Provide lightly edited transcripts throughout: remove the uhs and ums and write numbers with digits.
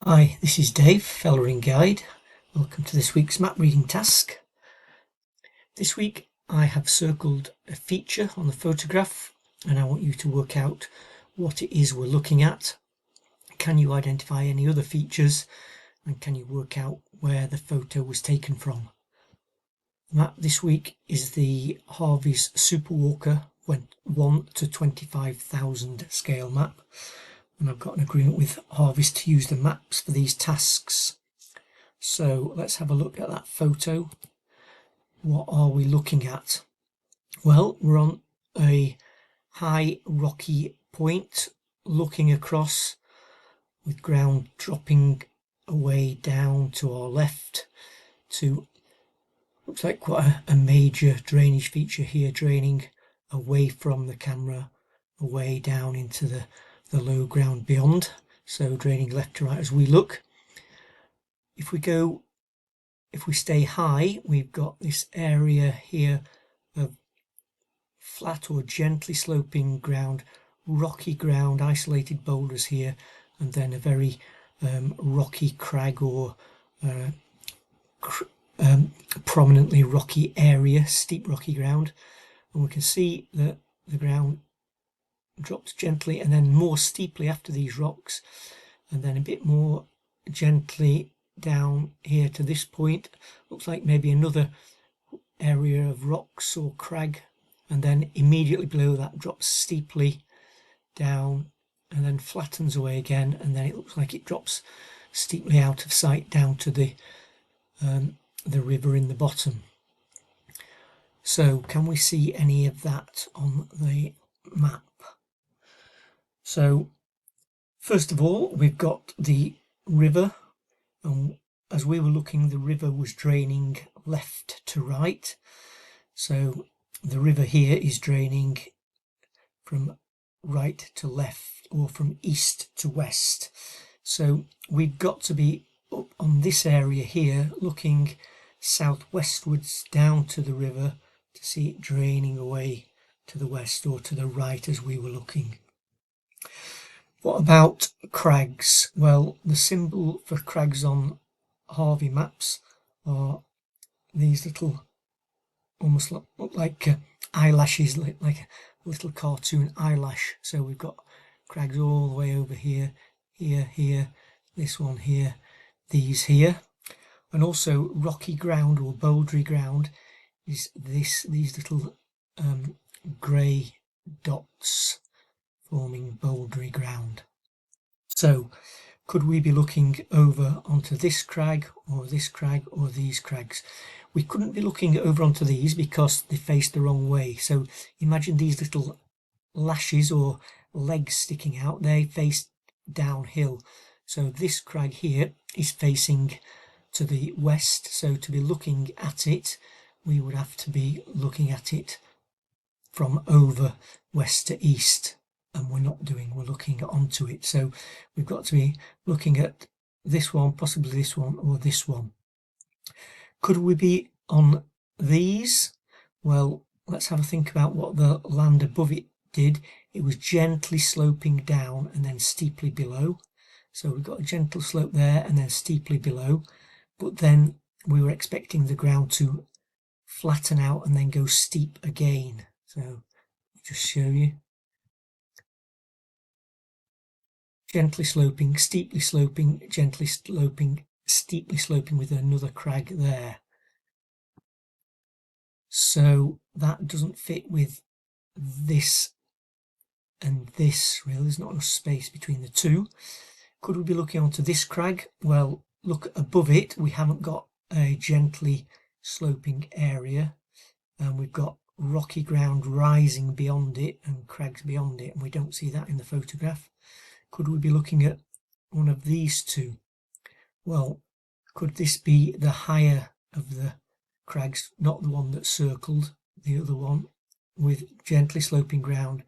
Hi, this is Dave, Fellering Guide. Welcome to this week's map reading task. This week I have circled a feature on the photograph and I want you to work out what it is we're looking at. Can you identify any other features and can you work out where the photo was taken from? The map this week is the Harvey's Superwalker 1 to 25,000 scale map. And I've got an agreement with Harvey's to use the maps for these tasks. So let's have a look at that photo. What are we looking at? Well, we're on a high rocky point looking across with ground dropping away down to our left to looks like quite a major drainage feature here, draining away from the camera, away down into the low ground beyond, so draining left to right as we look. If we stay high, we've got this area here of flat or gently sloping ground, rocky ground, isolated boulders here, and then a very rocky crag or prominently rocky area, steep rocky ground. And we can see that the ground drops gently and then more steeply after these rocks, and then a bit more gently down here to this point. Looks like maybe another area of rocks or crag, and then immediately below that drops steeply down and then flattens away again, and then it looks like it drops steeply out of sight down to the river in the bottom. So can we see any of that on the map? So first of all, we've got the river, and as we were looking, the river was draining left to right. So the river here is draining from right to left or from east to west. So we've got to be up on this area here looking southwestwards down to the river to see it draining away to the west or to the right as we were looking. What about crags? Well, the symbol for crags on Harvey maps are these little, almost look like eyelashes, like a little cartoon eyelash. So we've got crags all the way over here, here, this one here, these here. And also rocky ground or bouldery ground is these little grey dots forming bouldery ground. So could we be looking over onto this crag or this crag or these crags? We couldn't be looking over onto these because they face the wrong way. So imagine these little lashes or legs sticking out, they face downhill. So this crag here is facing to the west, so to be looking at it we would have to be looking at it from over west to east, and we're not doing, we're looking onto it. So we've got to be looking at this one, possibly this one or this one. Could we be on these? Well, let's have a think about what the land above it did. It was gently sloping down and then steeply below. So we've got a gentle slope there and then steeply below, but then we were expecting the ground to flatten out and then go steep again. So just show you. Gently sloping, steeply sloping, gently sloping, steeply sloping with another crag there. So that doesn't fit with this and this, really. There's not enough space between the two. Could we be looking onto this crag? Well, look above it, we haven't got a gently sloping area, and we've got rocky ground rising beyond it and crags beyond it, and we don't see that in the photograph. Could we be looking at one of these two? Well, could this be the higher of the crags, not the one that's circled, the other one with gently sloping ground,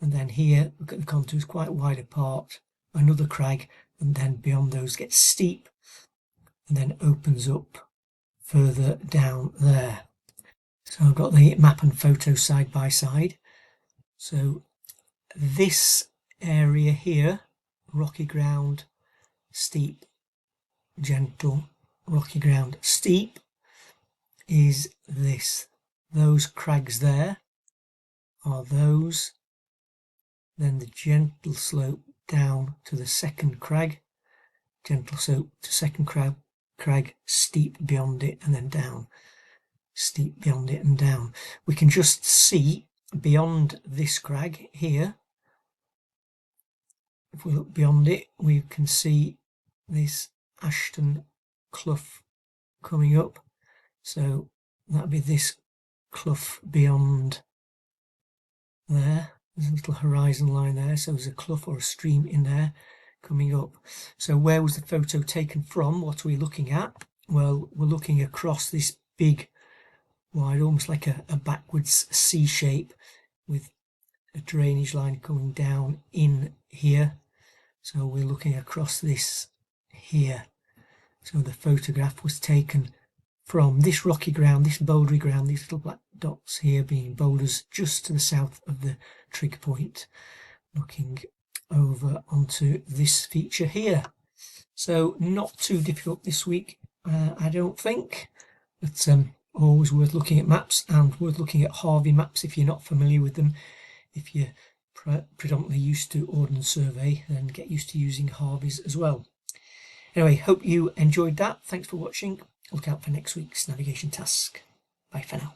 and then here, look at the contours quite wide apart, another crag, and then beyond those gets steep and then opens up further down there. So I've got the map and photo side by side. So this area here, rocky ground, steep, gentle, rocky ground. Steep is this. Those crags there are those. Then the gentle slope down to the second crag. Gentle slope to second crag, steep beyond it and then down. Steep beyond it and down. We can just see beyond this crag here. If we look beyond it, we can see this Ashton Clough coming up. So that'd be this clough beyond there. There's a little horizon line there, so there's a clough or a stream in there coming up. So where was the photo taken from? What are we looking at? Well, we're looking across this big, wide, almost like a backwards C shape with a drainage line coming down in here. So we're looking across this here. So the photograph was taken from this rocky ground, this bouldery ground, these little black dots here being boulders just to the south of the trig point, looking over onto this feature here. So not too difficult this week, I don't think, but always worth looking at maps and worth looking at Harvey maps if you're not familiar with them. If you're predominantly used to Ordnance Survey, then get used to using Harvey's as well. Anyway, hope you enjoyed that. Thanks for watching. Look out for next week's navigation task. Bye for now.